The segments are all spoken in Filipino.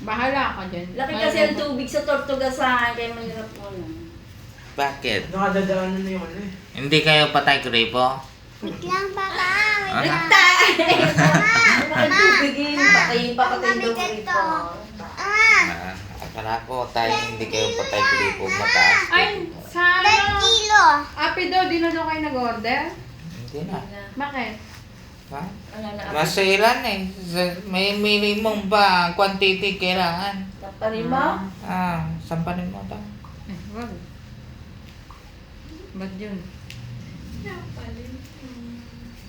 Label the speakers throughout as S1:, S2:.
S1: Bahala ka dyan.
S2: Laki kasi ang tubig sa Tortuga sa akin, kaya mahirap mo na.
S3: Bakit?
S4: Nakadadaanan na yung ano eh.
S3: Hindi kayo patay gripo?
S5: Wait lang, Papa.
S3: Ah?
S5: Wait lang.
S2: Tubigin, papatay daw
S5: mabigat
S2: rito.
S5: to.
S3: Akala ko tayo hindi kayo patay gripo, mataas.
S1: Ay, sa
S5: 10 kilo.
S1: Api daw, di na daw kayo nag-order?
S3: Hindi na.
S1: Bakit?
S3: Ha?
S2: Ano na,
S3: Masailan eh. May minimum ba quantity kailangan?
S2: taparin mo?
S3: Sampanin mo ito.
S1: Eh, wag. Ba't yun?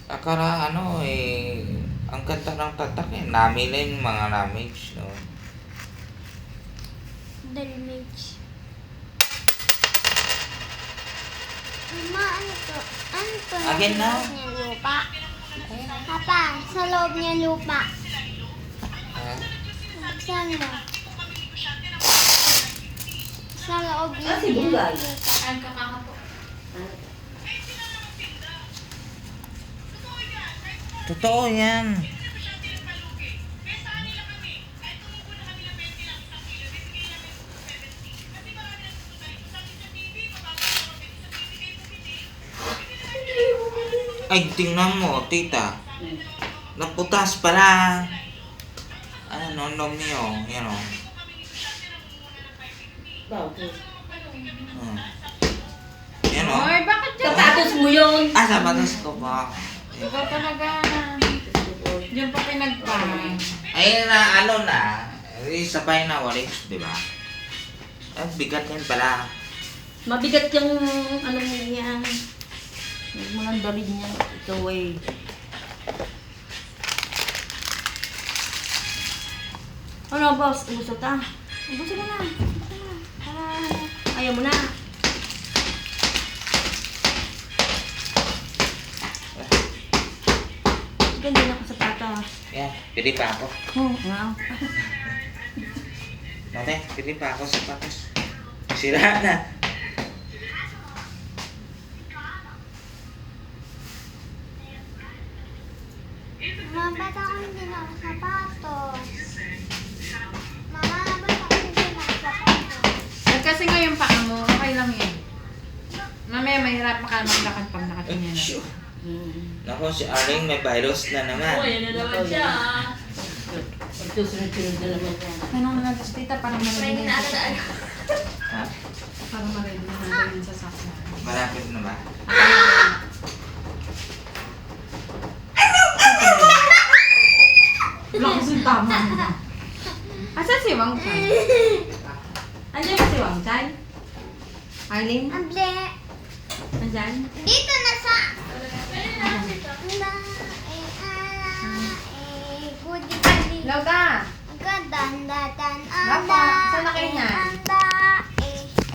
S3: Akala ano eh, ang ganda ng tatak eh. Namin na yung mga damage, no?
S5: Damage. Mama, ano to? Ano to?
S3: Again
S5: Sa
S3: na?
S5: loob niya lupa. Papa, sa loob niya lupa.
S3: Ha?
S5: Saan mo? Sa loob niya
S2: Si Bungay.
S5: lupa.
S1: Ang kakaka po.
S3: Totoo yan. Ay, tingnan mo, tita. Naputas pala. Ano, nom niyo. Yan o.
S2: Bakit?
S3: Yan o.
S1: Ay, bakit dyan?
S2: Sapatos mo yun!
S3: Sapatos ko pa.
S1: Ikaw talaga. Diyan pa pinagpa.
S3: Ay, na, ano na. Sabay na walis, di ba? Ay, bigat yan pala.
S2: Mabigat yung ano niya. Yung mga damit niya. Ito eh. Ano boss? Ubusot ah. Ubusot mo na. Ayaw mo na. Ganda na ako sa pata.
S3: Yan, pili pa ako.
S2: Wow.
S3: Mate, pili pa ako sa patos. Sira na.
S5: Mama, ba't ako hindi nakasapatos? Mama, ba't ako hindi nakasapatos?
S1: At kasi ngayon pa mo, okay lang yan. Mamaya mahirap ka maglakad pag nakatingin na.
S3: Shoo. Nako, si Aring may virus na naman.
S2: yan na naman siya. Magsusunod-sunod na naman yan.
S1: Tanong na natin tita, parang marinig na
S3: Ha?
S1: Parang marinig na natin sa sakna.
S3: Malapit na ba?
S1: Lakas yung tama mo. Asan si Wang Chan? Andiyan ba si Wang Chan? Arlene?
S5: Able,
S1: Andyan?
S5: dito na sa... Gudi-gudi.
S1: Lauta!
S5: Agad-dan-dan-dan.
S1: Lapa!